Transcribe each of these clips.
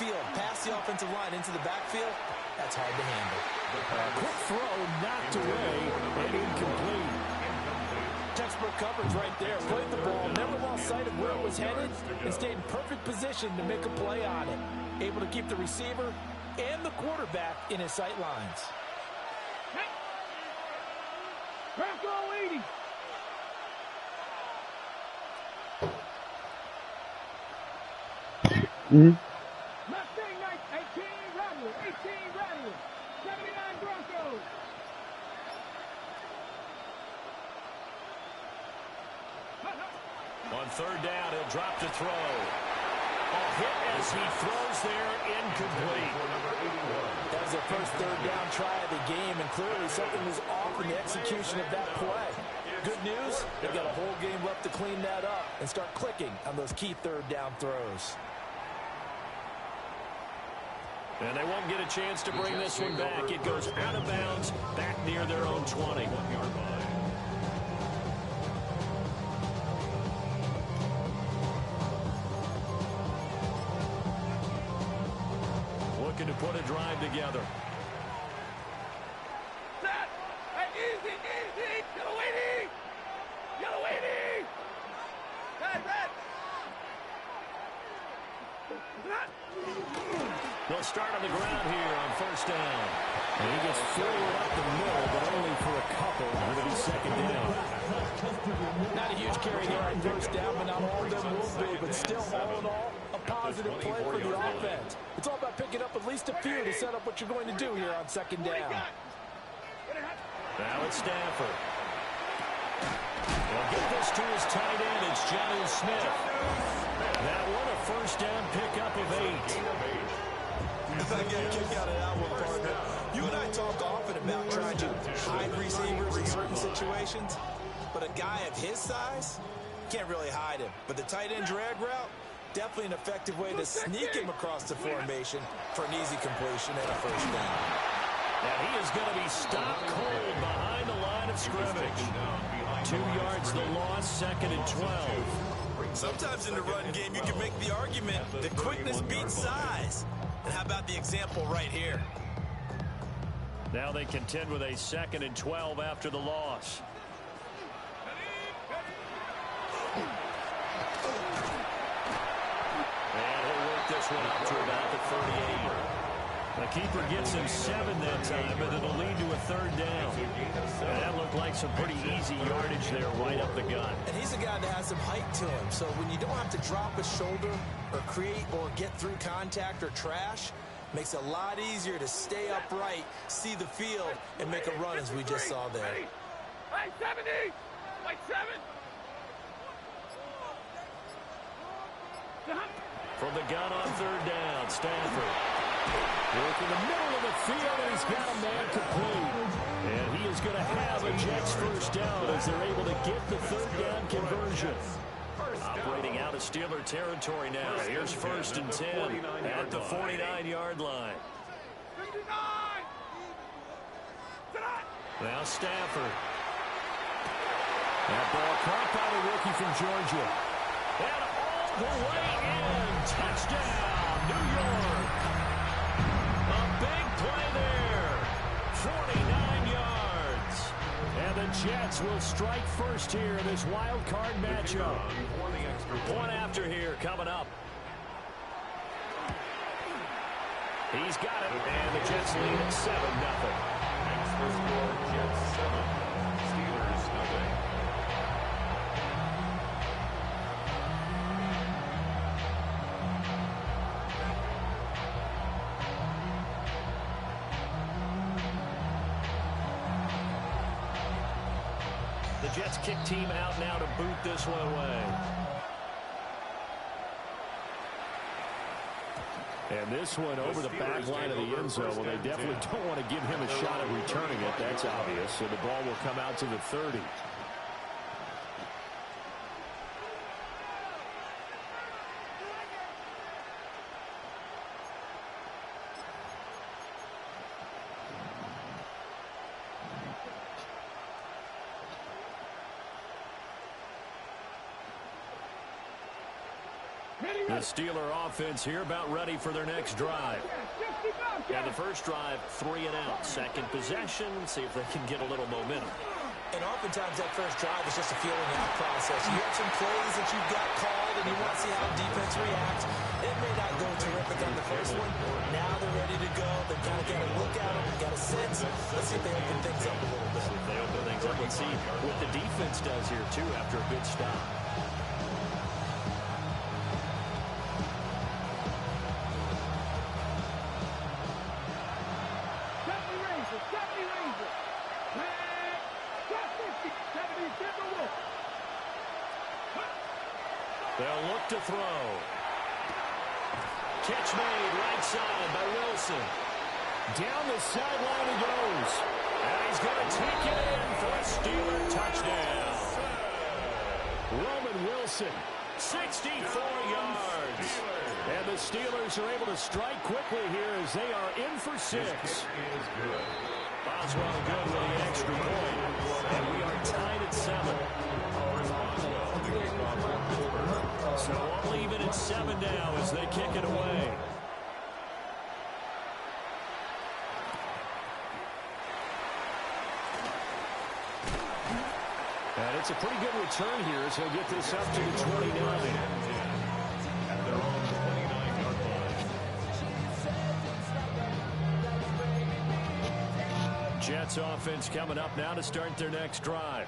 field, past the offensive line into the backfield, that's hard to handle. Quick throw, knocked away, and incomplete. Textbook coverage right there. Played the ball, never lost sight of where it was headed, and stayed in perfect position to make a play on it. Able to keep the receiver and the quarterback in his sight lines. Mm-hmm. Mustang 18 Rattler, 18 Rattler, 79 Broncos. On third down, he'll drop to throw. A hit as he throws there, incomplete. That was their first third down try of the game, and clearly something was off in the execution of that play. Good news, they've got a whole game left to clean that up and start clicking on those key third down throws. And they won't get a chance to bring this one back. It goes out of bounds, back near their own 20. Looking to put a drive together. Easy, easy, yellow 80! Yellow 80! They'll start on the ground here on first down. And he gets forward up the middle, but only for a couple. It'll be second down. Not a huge carry there on first down, but not all of them will be. But still, all in all, a positive play for the offense. It's all about picking up at least a few to set up what you're going to do here on second down. Now it's Stafford. He'll get this to his tight end. It's Jonnu Smith. That one a first down pickup of 8. I get a kick out of that one, partner. You and I talk often about trying to hide receivers in certain situations, but a guy of his size can't really hide him. But the tight end drag route, definitely an effective way to sneak him across the formation for an easy completion and a first down. Now he is going to be stopped cold behind the line of scrimmage. 2 yards the loss, second and 12. Sometimes in the run game, you can make the argument that quickness beats size. And how about the example right here? Now they contend with a second and 12 after the loss. And he'll work this one up to about the 38. The keeper gets him 7 that time, but it'll lead to a third down. And that looked like some pretty easy yardage there right up the gut. And he's a guy that has some height to him, so when you don't have to drop a shoulder or create or get through contact or trash, makes it a lot easier to stay upright, see the field, and make a run as we just saw there. Hey, 70! Wait, 7! From the gun on third down, Stafford. Work in the middle of the field, and he's got a man complete. And he is going to have a Jets first down as they're able to get the third down conversion. Operating out of Steeler territory now. Here's first and 10 at the 49-yard line. Now Stafford. That ball caught by the rookie from Georgia. And all the way in. Touchdown, New York. A big play there. 49 yards. And the Jets will strike first here in this wild card matchup. Point after here coming up. He's got it, and the Jets lead at 7-0. Next first score, Jets 7, Steelers 0. The Jets kick team out now to boot this one away. And this one over the back line of the end zone. Well, they definitely don't want to give him a shot at returning it. That's obvious. So the ball will come out to the 30. The Steeler offense here about ready for their next drive. And the first drive, 3 and out. Second possession, see if they can get a little momentum. And oftentimes that first drive is just a feeling out process. You have some plays that you've got called, and you want to see how defense reacts. It may not go terrific on the first one. Now they're ready to go. They've kind of got to look at them, got a sense. Let's see if they open things up a little bit. If they open things up, let's see what the defense does here, too, after a good stop. They'll look to throw. Catch made right side by Wilson. Down the sideline he goes. And he's going to take it in for a Steeler touchdown. Roman Wilson, 64 yards. And the Steelers are able to strike quickly here as they are in for 6. Boswell good with the extra point. And we are tied at 7. So only even at 7 now as they kick it away. And it's a pretty good return here as he'll get this up to the 29. Jets offense coming up now to start their next drive.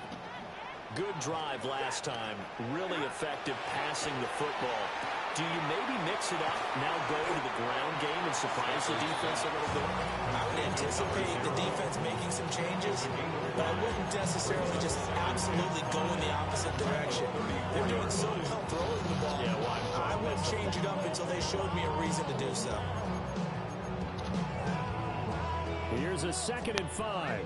Good drive last time. Really effective passing the football. Do you maybe mix it up, now go to the ground game and surprise the defense a little bit? I would anticipate the defense making some changes, but I wouldn't necessarily just absolutely go in the opposite direction. They're doing so well throwing the ball. Yeah, why? I wouldn't change it up until they showed me a reason to do so. Here's a 2nd and 5.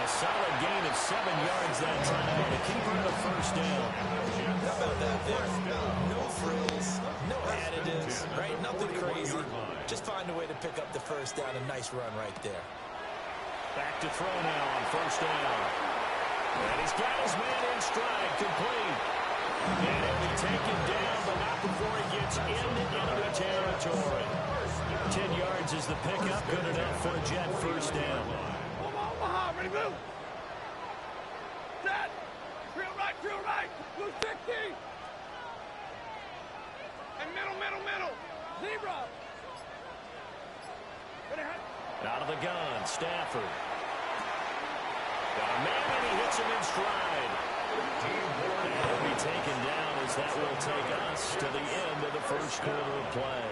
Solid gain of 7 yards that time. And a keeper in the first down. How about that there? No frills, no additives, right? Nothing crazy. Just find a way to pick up the first down. A nice run right there. Back to throw now on first down. And he's got his man in stride, complete. And he'll be taken down, but not before he gets into enemy territory. 10 yards is the pickup. Good enough for a Jet first down. Ready, move. Set. Drill right. Blue 60. And middle. Zebra. Out of the gun, Stafford. Got a man, and he hits him in stride. And he'll be taken down as that will take us to the end of the first quarter of play.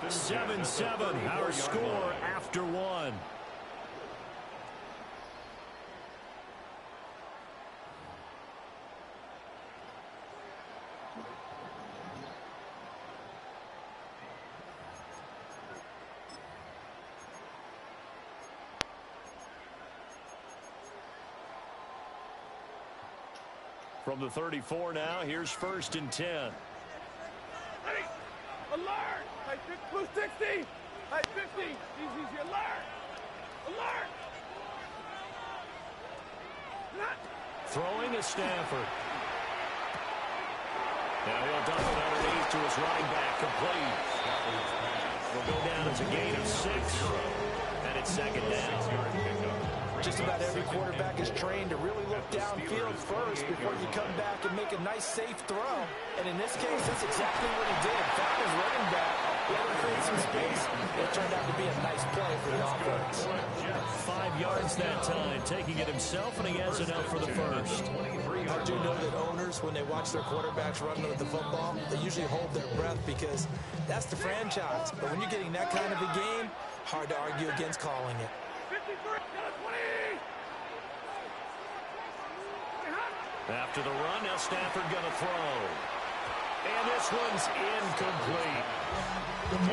7-7, our score after 1. From the 34 now, here's 1st and 10. Ready. Alert. Blue 60. 50. Easy. Alert. Throwing to Stafford. Now he'll dump it underneath to his running back, complete. Will go down as a gain of 6. And it's 2nd down. Just about every quarterback is trained to really look downfield first before you come back and make a nice, safe throw. And in this case, that's exactly what he did. Found his running back, let him create some space. It turned out to be a nice play for the offense. 5 yards that time, taking it himself, and he has enough for the first. I do know that owners, when they watch their quarterbacks run with the football, they usually hold their breath because that's the franchise. But when you're getting that kind of a game, hard to argue against calling it. 53. After the run, now Stafford going to throw. And this one's incomplete.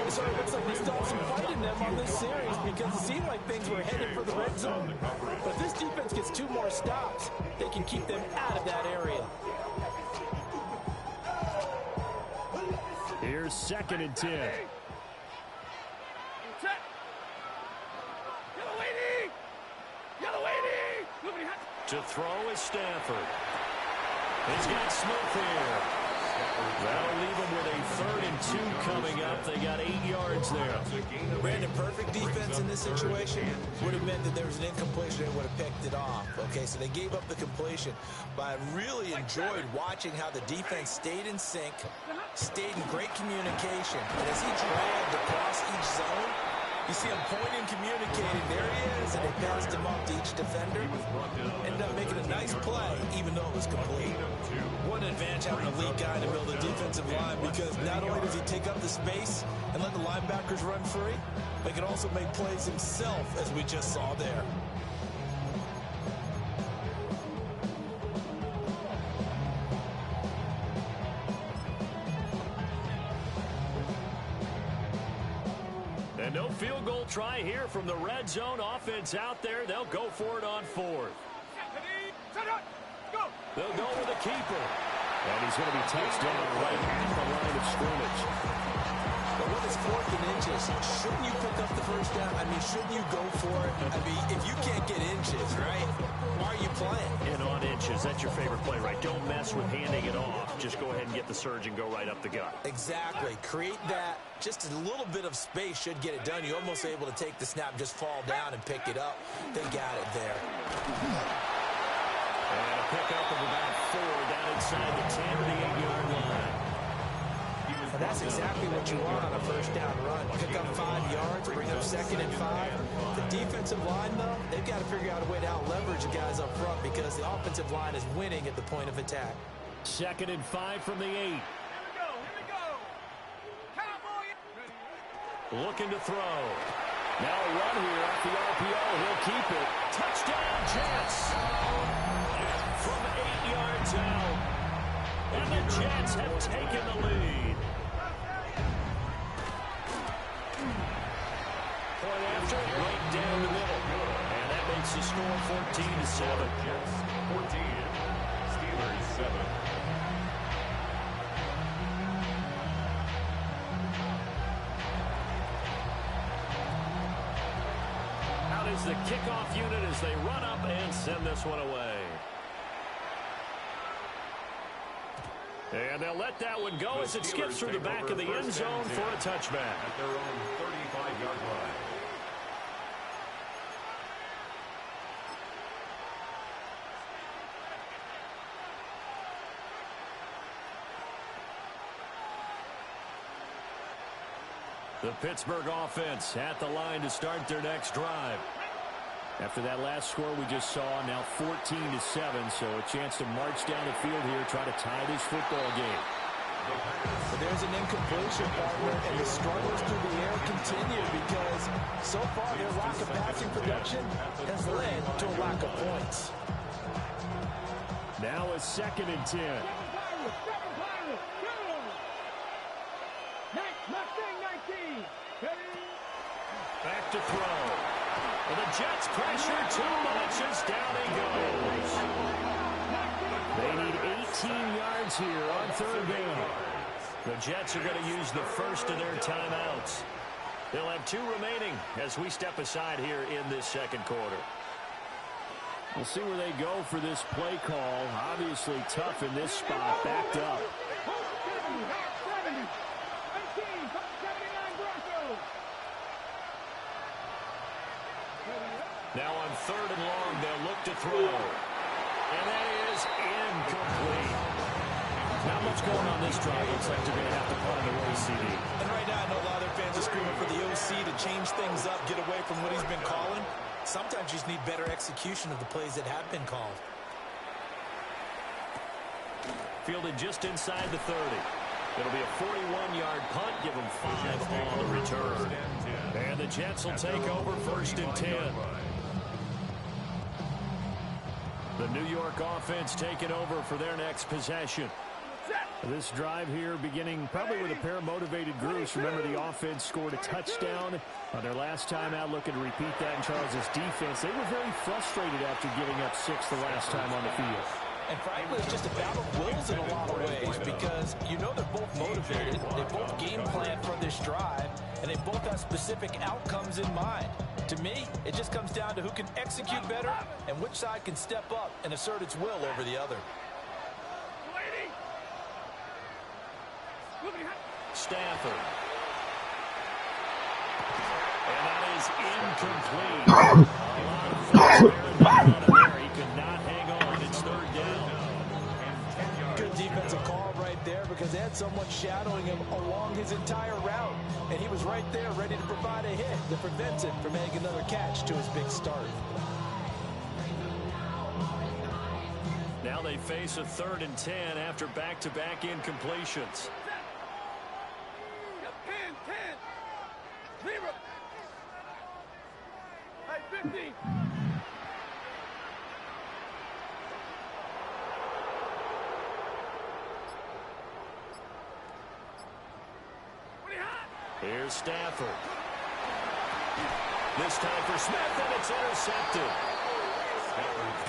So it looks like we still have some fight in them on this series because it seemed like things were headed for the red zone. But if this defense gets 2 more stops, they can keep them out of that area. Here's 2nd and 10. Yellow 80. To throw is Stanford. He's got Smith here. That'll leave them with a 3rd and 2 coming up. They got 8 yards there. Brandon, perfect defense in this situation would have meant that there was an incompletion and would have picked it off. Okay, so they gave up the completion. But I really enjoyed watching how the defense stayed in sync, stayed in great communication. And as he dragged across each zone, you see him pointing, communicating. There he is, and they passed him off to each defender. Ended up making a nice play, even though it was complete. What an advantage having an elite guy in the middle of the defensive line, because not only does he take up the space and let the linebackers run free, but he can also make plays himself, as we just saw there. And no field goal try here from the red zone. Offense out there. They'll go for it on 4th. They'll go with the keeper. And he's going to be touchdown right at the line of scrimmage. But when it's 4th and inches, shouldn't you pick up the first down? I mean, shouldn't you go for it? I mean, if you can't get inches, right, why are you playing? And on inches, that's your favorite play, right? Don't mess with handing it off. Just go ahead and get the surge and go right up the gut. Exactly. Create that. Just a little bit of space should get it done. You're almost able to take the snap, just fall down and pick it up. They got it there. And a pickup of about 4 down inside the 10 to the 8-yard line. And that's exactly what you want on a first down run. Pick up 5 yards, bring up 2nd and 5. The defensive line, though, they've got to figure out a way to out-leverage the guys up front because the offensive line is winning at the point of attack. 2nd and 5 from the 8. Here we go. Cowboy. Looking to throw. Now a run here off the RPO. He'll keep it. Touchdown, Jets. From 8 yards out. And the Jets have taken the lead. Point after, right down the middle. And that makes the score 14-7. Jets 14, Steelers 7. Out is the kickoff unit as they run up and send this one away. And they'll let that one go as it skips through the back of the end zone for a touchback. At their own 35-yard line. The Pittsburgh offense at the line to start their next drive. After that last score we just saw, now 14-7, so a chance to march down the field here, try to tie this football game. But there's an incompletion, partner, and the struggles through the air continue because so far their lack of passing production has led to a lack of points. Now a 2nd and 10. Back to throw. Well, the Jets pressure too much as down he goes. They need 18 yards here on 3rd down. The Jets are going to use the first of their timeouts. They'll have 2 remaining as we step aside here in this 2nd quarter. We'll see where they go for this play call. Obviously tough in this spot, backed up. Now on 3rd and long, they'll look to throw. And that is incomplete. Not much going on this drive. Looks like they're going to have to punt it away, CD. And right now, I know a lot of their fans are screaming for the OC to change things up, get away from what he's been calling. Sometimes you just need better execution of the plays that have been called. Fielded just inside the 30. It'll be a 41-yard punt. Give them 5 on the return. And the Jets will take over 1st and 10. The New York offense taking over for their next possession. This drive here beginning probably with a pair of motivated groups. Remember, the offense scored a touchdown on their last time out, looking to repeat that in Charles' defense. They were very frustrated after giving up 6 the last time on the field. And frankly, it's just a battle of wills in a lot of ways because you know they're both motivated, they both game plan for this drive, and they both have specific outcomes in mind. To me, it just comes down to who can execute better and which side can step up and assert its will over the other. Stafford. And that is incomplete. A lot of folks there. He could not hang on. It's third down. Good defensive call right there because they had someone shadowing him along his entire route. And he was right there ready to provide a hit that prevents him from making another catch to his big start. Now they face a 3rd and 10 after back-to-back incompletions. 10, 0. Hey, 50. Here's Stafford. This time for Smith, and it's intercepted.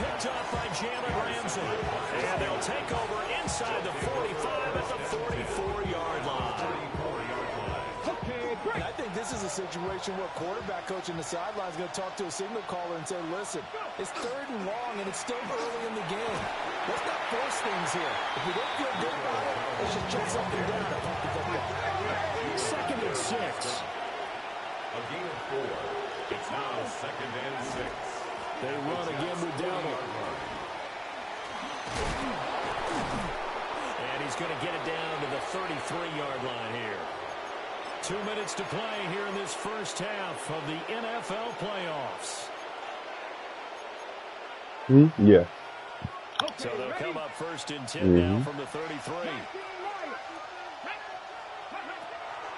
Picked off by Jalen Ramsey. And they'll take over inside the 45 at the 44-yard line. And I think this is a situation where quarterback coach in the sideline is going to talk to a signal caller and say, listen, it's 3rd and long, and it's still early in the game. Let's not force things here. If we don't feel good about it, let's just check something down. 2nd and 6. A gain of 4. It's now 2nd and 6. They run again with Dowdle. And he's going to get it down to the 33-yard line here. 2 minutes to play here in this first half of the NFL playoffs. Yeah. So they'll come up 1st and 10 now from the 33.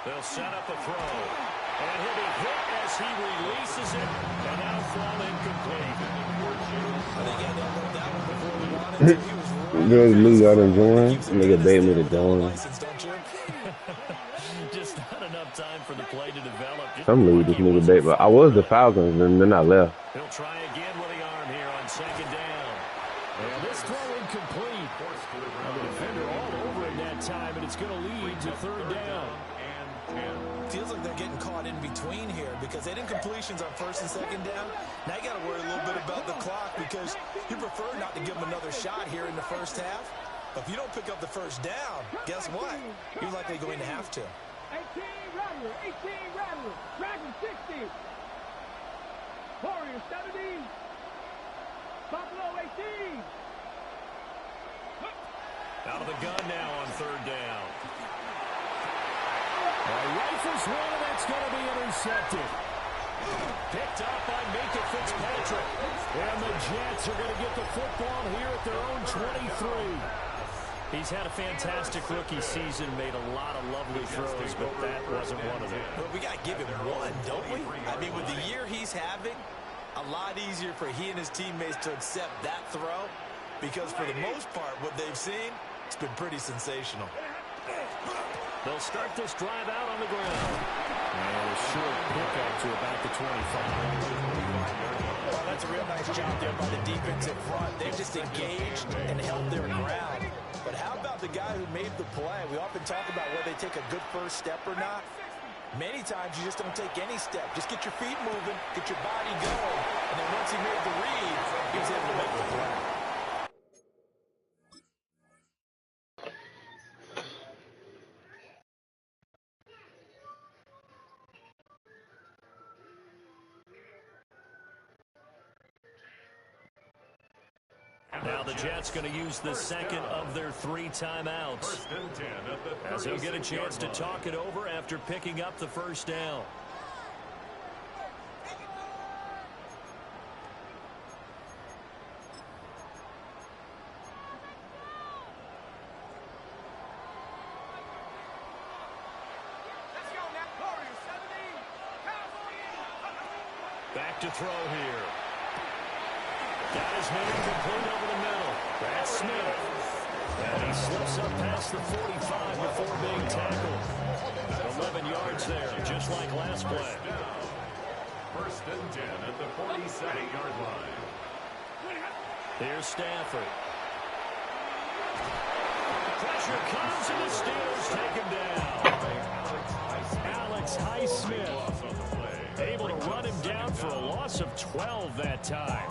They'll set up a throw. And he'll be hit as he releases it. And now fall incomplete. I think he had that one before we wanted to. He was Really, Lou, I done join. Nigga bait me to join. Just not enough time for the play to develop. Some lead this nigga bait, but I was the Falcons, and then I left. He'll try again with the arm here on 2nd down. And this throw incomplete. Now the defender all over it that time, and it's going to lead to 3rd down. Feels like they're getting caught in between here because they did completions on 1st and 2nd down. Now you got to worry a little bit about the clock because you prefer not to give them another shot here in the first half. But if you don't pick up the 1st down, guess what? You're likely going to have to. 18 Rattler, 18 Rattler, Dragon 60. Warrior 70. Buffalo 18. Out of the gun now on 3rd down. Rifles one, and that's going to be intercepted. Picked up by Minka Fitzpatrick. And the Jets are going to get the football here at their own 23. He's had a fantastic rookie season, made a lot of lovely throws, but that wasn't one of them. But we got to give him one, don't we? I mean, with the year he's having, a lot easier for he and his teammates to accept that throw because for the most part, what they've seen, it's been pretty sensational. They'll start this drive out on the ground. And a short pickup to about the 25. Well, that's a real nice job there by the defensive front. They've just engaged and held their ground. But how about the guy who made the play? We often talk about whether they take a good first step or not. Many times you just don't take any step. Just get your feet moving, get your body going. And then once he made the read, he was able to make the play. Now the Jets going to use the 2nd of their 3 timeouts, as they'll get a chance to talk it over after picking up the 1st down. Back to throw here. Got his man complete over the middle. That's Smith. And he slips up past the 45 before being tackled. 11 yards there, just like last play. 1st and 10 at the 47-yard line. Here's Stafford. Pressure comes, and the Steelers take him down. Alex Highsmith. Able to run him down for a loss of 12 that time.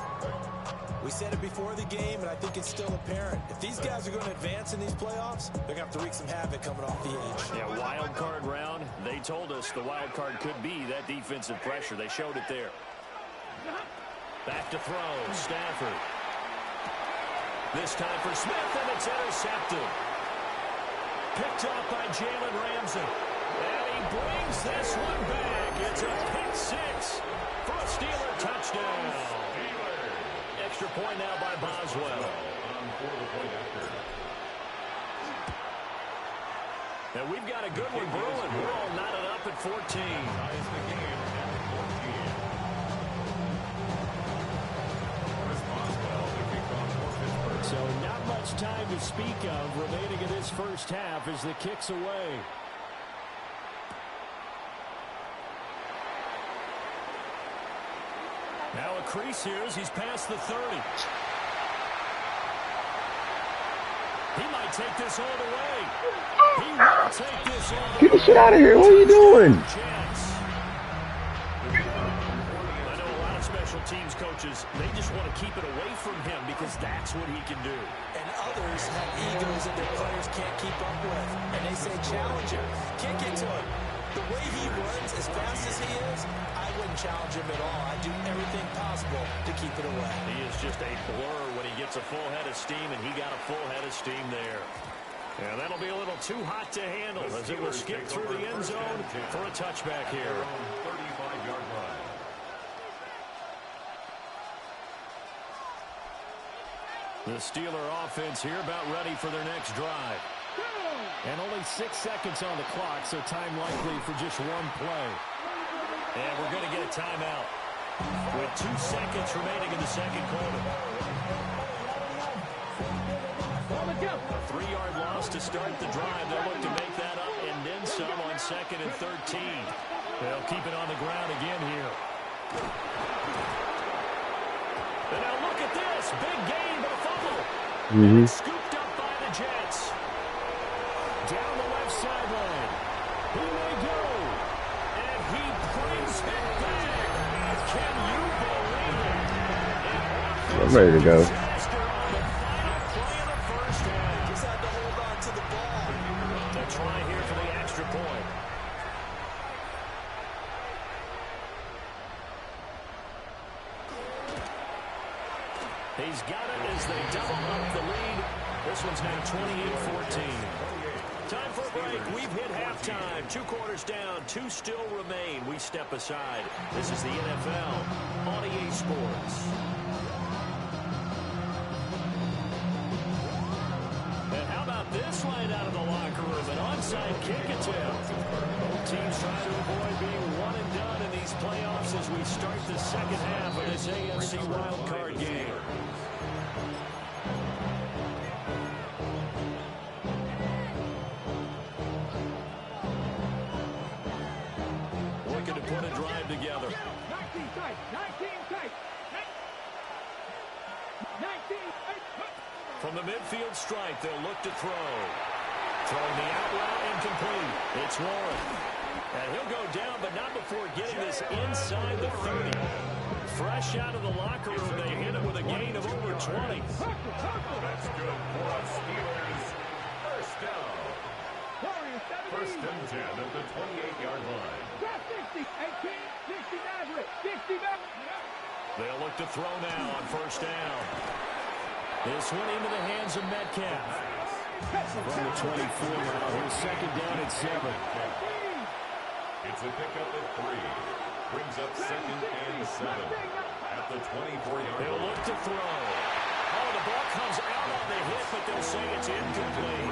We said it before the game, and I think it's still apparent. If these guys are going to advance in these playoffs, they're going to have to wreak some havoc coming off the edge. Yeah, wild card round. They told us the wild card could be that defensive pressure. They showed it there. Back to throw. Stafford. This time for Smith, and it's intercepted. Picked off by Jalen Ramsey. And he brings this one back. It's a pick six for a Steeler touchdown. Extra point now by Boswell. And we've got a good one brewing. We're all knotted up at 14. So not much time to speak of remaining in this first half as the kick's away. Now a crease here as he's past the 30. He might take this all the way. He will take this all the way. Get the shit out of here. What are you doing? I know a lot of special teams coaches, they just want to keep it away from him because that's what he can do. And others have egos that their players can't keep up with. And they say, challenge him. Kick it to him. The way he runs, as fast as he is, I wouldn't challenge him at all. I'd do everything possible to keep it away. He is just a blur when he gets a full head of steam, and he got a full head of steam there. And that'll be a little too hot to handle as it will skip through the end zone for a touchback here. 35-yard line. The Steeler offense here about ready for their next drive. And only 6 seconds on the clock, so time likely for just one play. And we're going to get a timeout with 2 seconds remaining in the second quarter. A 3-yard loss to start the drive. They'll look to make that up and then some on 2nd and 13. They'll keep it on the ground again here. And now look at this. Big gain, but a fumble. Scooped up by the Jets. Down the left sideline. He may go. And he brings it back. Can you believe it? I'm ready to go. Disaster on the final play of the first half. Just had to hold on to the ball. A try here for the extra point. He's got it as they double up the lead. This one's now 28-14. Time for a break. We've hit halftime. 2 quarters down. 2 still remain. We step aside. This is the NFL on EA Sports. And how about this line out of the locker room? An onside kick attempt. Both teams trying to avoid being one and done in these playoffs as we start the second half of this AFC wildcard game. Looking to put a drive together. 19 tight. 19 tight. 19 tight. From the midfield stripe, they'll look to throw. Throwing the out route incomplete. It's Warren. And he'll go down, but not before getting this inside the 30. Fresh out of the locker room, they hit it with a gain of over 20. That's good for us, Steelers. First down. First and 10 at the 28-yard line. 60, 18, 60 Maverick, 60 Maverick. They'll look to throw now on first down. This one into the hands of Metcalf. From the 24 now, here's second down at 7. It's a pickup at 3. Brings up second and 7 at the 24-yard They'll line. look to throw. Oh, the ball comes out on the hit, but they'll say it's incomplete.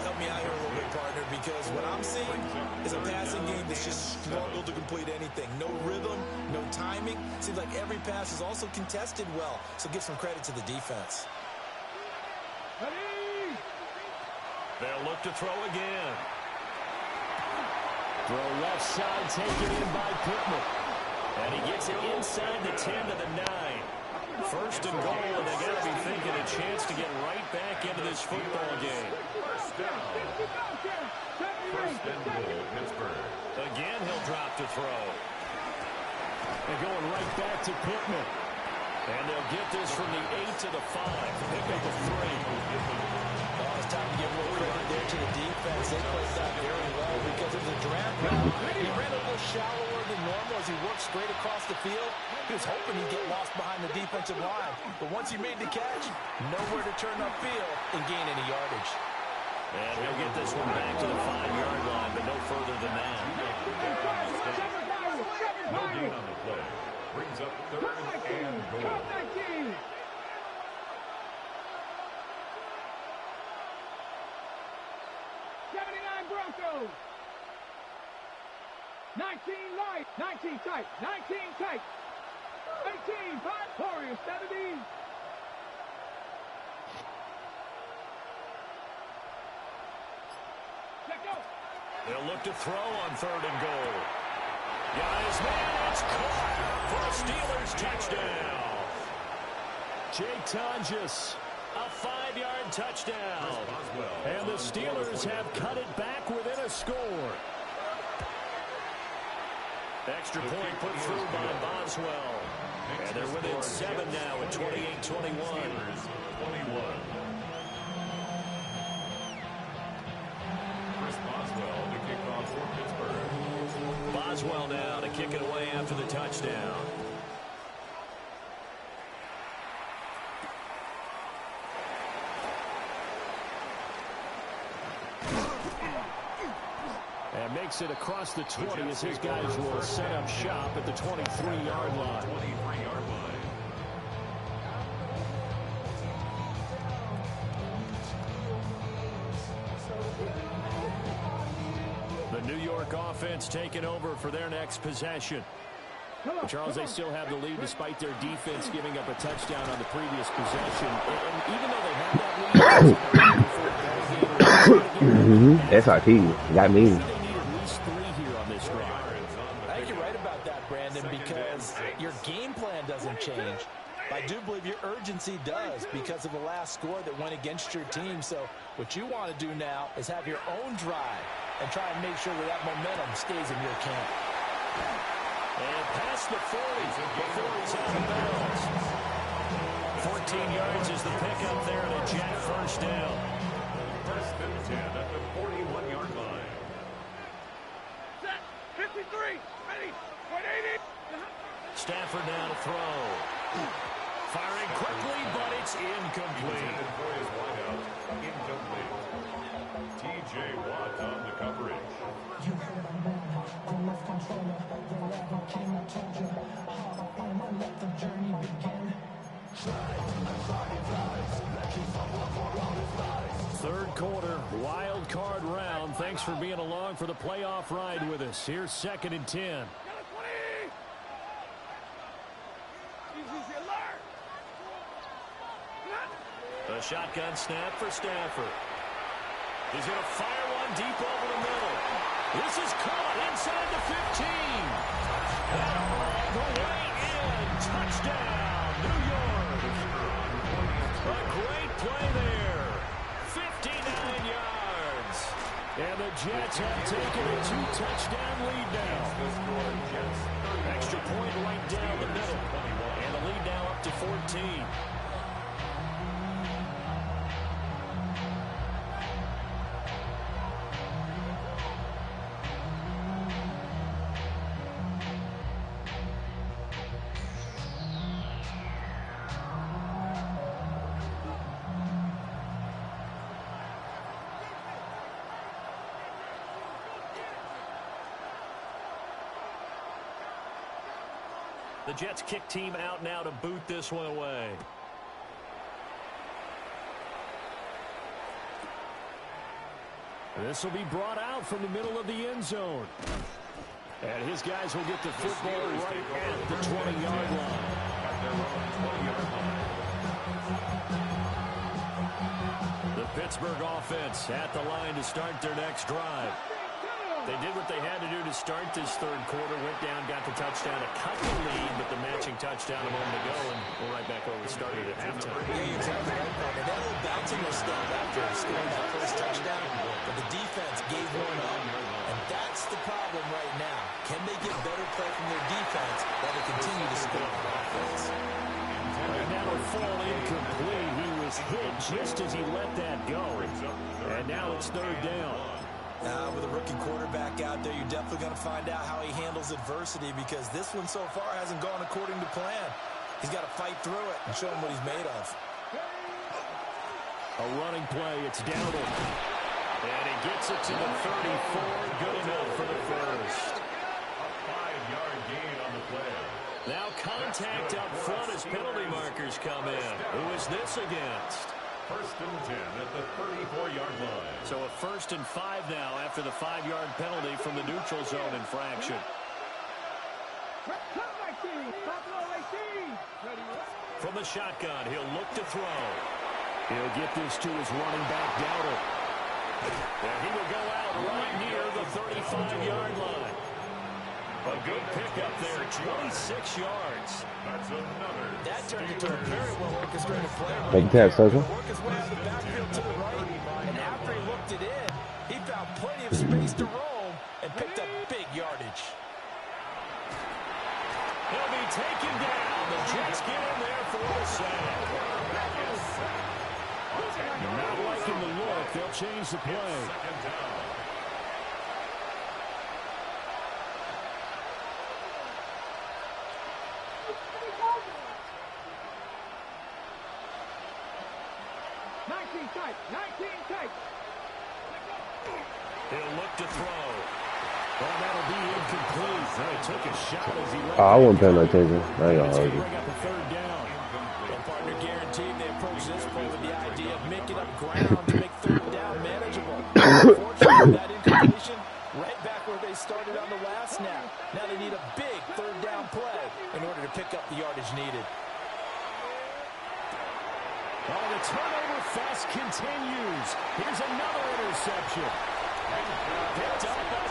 Help me out here a little bit, partner, because what I'm seeing is a passing game that's just struggled to complete anything. No rhythm, no timing. Seems like every pass is also contested well, so give some credit to the defense. They'll look to throw again. Throw left side, taken in by Pittman. And he gets it inside the 10 to the 9. First and goal, and they got to be thinking a chance to get right back into this football game. First down. First and goal, Pittsburgh. Again, he'll drop to throw. And going right back to Pittman. And they'll get this from the 8 to the 5. Pick up a 3. Well, it's time to give a little credit there to the defense. They played that very well because it was a draft route. He ran a little shallower than normal as he worked straight across the field. He was hoping he'd get lost behind the defensive line. But once he made the catch, nowhere to turn upfield and gain any yardage. And he'll get this one back to the 5-yard line, but no further than that. No gain on the play. Brings up 3rd and goal. 19. Broncos. 19 light, 19 tight, 19 tight. 18 5 Warriors 70. Let go. They'll look to throw on 3rd and goal. Got his man, it's caught for a Steelers touchdown. Jake Tonjes, a 5-yard touchdown. And the Steelers have cut it back within a score. Extra point put through by Boswell. And they're within 7 now at 28-21. 21. Chris Boswell to kick off for Pittsburgh. Boswell now to kick it away after the touchdown. And makes it across the 20 as his guys will set up shop at the 23-yard line. 23-yard line. The New York offense taking over for their next possession. Charles, they still have the lead despite their defense giving up a touchdown on the previous possession. And even though they have that lead, That's our team. Got me. I think you're right about that, Brandon, because your game plan doesn't change. I do believe your urgency does because of the last score that went against your team. So what you want to do now is have your own drive and try and make sure that momentum stays in your camp. And past the 40 before he's out of bounds. 14 yards is the pickup there and a Jet first down. 1st and 10 at the 41-yard line. Set. 53. Ready. 180. Stafford now to throw. Firing quickly, but it's incomplete. For his wideout, incomplete. T.J. Watt on the coverage. You heard a man who left control of the level king. I told you, hard on, I let the journey begin. Third quarter, wild card round. Thanks for being along for the playoff ride with us. Here's 2nd and 10. A shotgun snap for Stafford. He's going to fire one deep over the middle. This is caught inside the 15. And all the way in. Touchdown, New York. A great play there. 59 yards. And the Jets have taken a 2-touchdown lead now. Extra point right down the middle. And the lead now up to 14. The Jets kick team out now to boot this one away. This will be brought out from the middle of the end zone. And his guys will get the football right at the 20-yard line. The Pittsburgh offense at the line to start their next drive. They did what they had to do to start this third quarter. Went down, got the touchdown to cut the lead, but the matching touchdown a moment ago, and we're right back where we started at halftime. Yeah, exactly right, Brandon. That little bouncing was still after scoring that first touchdown, but the defense gave one up. And that's the problem right now. Can they get better play from their defense while they continue to score on offense? And now a fall incomplete. He was hit just as he let that go. And now it's third down. With a rookie quarterback out there, you're definitely going to find out how he handles adversity, because this one so far hasn't gone according to plan. He's got to fight through it and show him what he's made of. A running play. It's Dowdle. And he gets it to the 34. Good enough for the first. A 5-yard gain on the play. Now contact up front as penalty markers come in. Who is this against? First and 10 at the 34-yard line. So a 1st and 5 now after the 5-yard penalty from the neutral zone infraction. From the shotgun, he'll look to throw. He'll get this to his running back, Dowdle. And he will go out right near the 35-yard line. A good pickup there, 26 yards. That's another. That turned into a very well orchestrated play. Take the tap, Social. Work his way out of the backfield to the right, and after he looked it in, he found plenty of space to roam and picked up big yardage. He'll be taken down. The Jets get in there for the sack. Not liking the look. They'll change the play. Second down. He'll look to throw. Well, that'll be incomplete. He took a shot as he let I wouldn't pay no attention. I ain't gonna It's going to argue. bring up a third down. Well, partner, guaranteed they approach this play with the idea of making up ground to make third down manageable. Unfortunately, that incompletion, right back where they started on the last snap. Now they need a big third down play in order to pick up the yardage needed. Oh, the turnover fest continues. Here's another interception. Picked up on